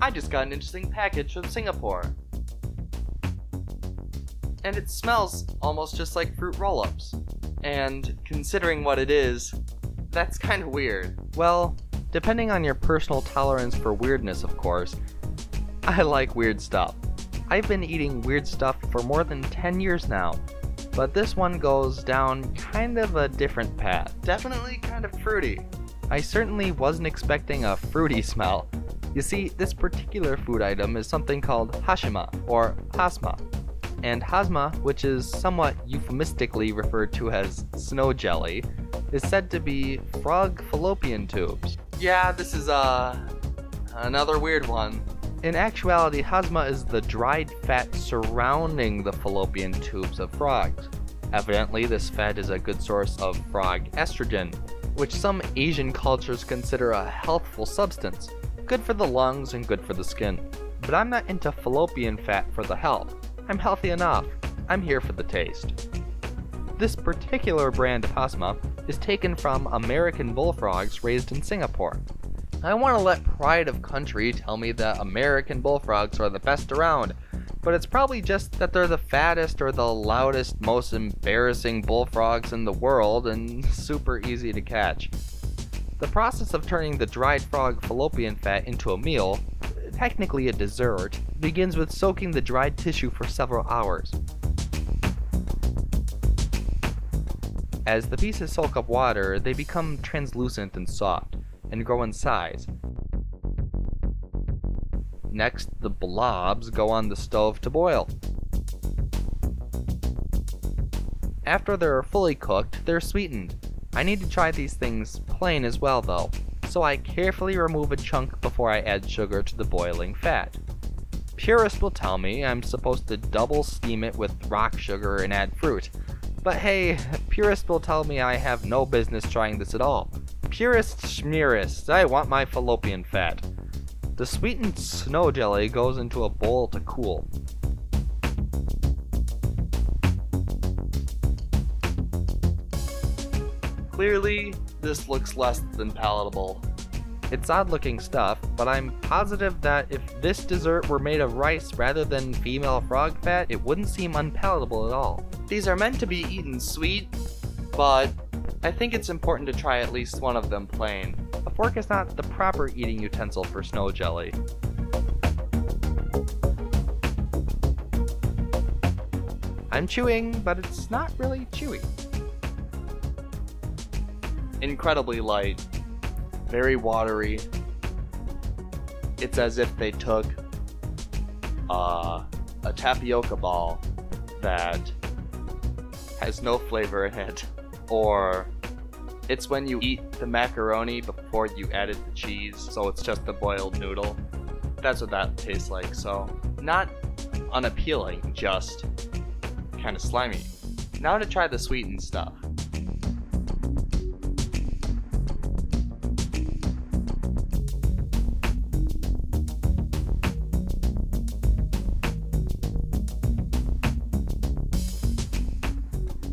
I just got an interesting package from Singapore. And it smells almost just like fruit roll-ups. And considering what it is, that's kind of weird. Well, depending on your personal tolerance for weirdness, of course, I like weird stuff. I've been eating weird stuff for more than 10 years now, but this one goes down kind of a different path. Definitely kind of fruity. I certainly wasn't expecting a fruity smell. You see, this particular food item is something called Hasma, or Hasma. And Hasma, which is somewhat euphemistically referred to as snow jelly, is said to be frog fallopian tubes. Yeah, this is another weird one. In actuality, Hasma is the dried fat surrounding the fallopian tubes of frogs. Evidently, this fat is a good source of frog estrogen, which some Asian cultures consider a healthful substance, good for the lungs and good for the skin. But I'm not into fallopian fat for the health. I'm healthy enough. I'm here for the taste. This particular brand of Hasma is taken from American bullfrogs raised in Singapore. I want to let pride of country tell me that American bullfrogs are the best around, but it's probably just that they're the fattest or the loudest, most embarrassing bullfrogs in the world and super easy to catch. The process of turning the dried frog fallopian fat into a meal, technically a dessert, begins with soaking the dried tissue for several hours. As the pieces soak up water, they become translucent and soft, and grow in size. Next, the blobs go on the stove to boil. After they're fully cooked, they're sweetened. I need to try these things plain as well though, so I carefully remove a chunk before I add sugar to the boiling fat. Purists will tell me I'm supposed to double steam it with rock sugar and add fruit. But hey, purists will tell me I have no business trying this at all. Purists schmearists, I want my fallopian fat. The sweetened snow jelly goes into a bowl to cool. Clearly, this looks less than palatable. It's odd looking stuff, but I'm positive that if this dessert were made of rice rather than female frog fat, it wouldn't seem unpalatable at all. These are meant to be eaten sweet, but I think it's important to try at least one of them plain. A fork is not the proper eating utensil for snow jelly. I'm chewing, but it's not really chewy. Incredibly light, very watery. It's as if they took a tapioca ball that has no flavor in it, or it's when you eat the macaroni before you added the cheese, so it's just a boiled noodle. That's what that tastes like, so not unappealing, just kind of slimy. Now to try the sweetened stuff.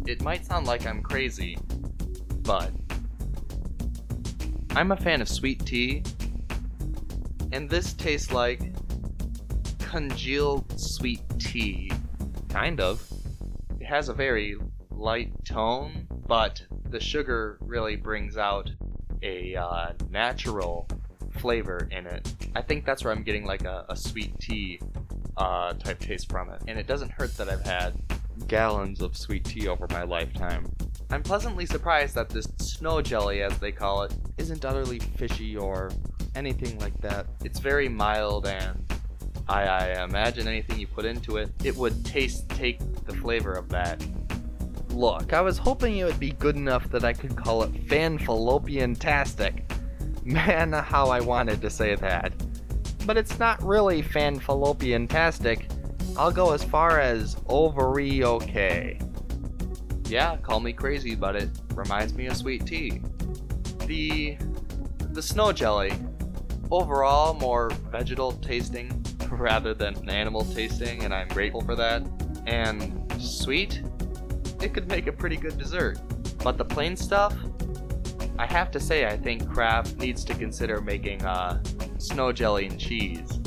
It might sound like I'm crazy, but I'm a fan of sweet tea, and this tastes like congealed sweet tea. Kind of. It has a very light tone, but the sugar really brings out a natural flavor in it. I think that's where I'm getting like a sweet tea type taste from it, and it doesn't hurt that I've had gallons of sweet tea over my lifetime. I'm pleasantly surprised that this snow jelly, as they call it, isn't utterly fishy or anything like that. It's very mild, and I imagine anything you put into it, it would take the flavor of that. Look, I was hoping it would be good enough that I could call it fan-fallopian-tastic. Man, how I wanted to say that. But it's not really fan-fallopian-tastic. I'll go as far as ovary okay. Yeah, call me crazy, but it reminds me of sweet tea. The snow jelly, overall more vegetal tasting rather than animal tasting, and I'm grateful for that. And sweet, it could make a pretty good dessert. But the plain stuff, I have to say I think Kraft needs to consider making snow jelly and cheese.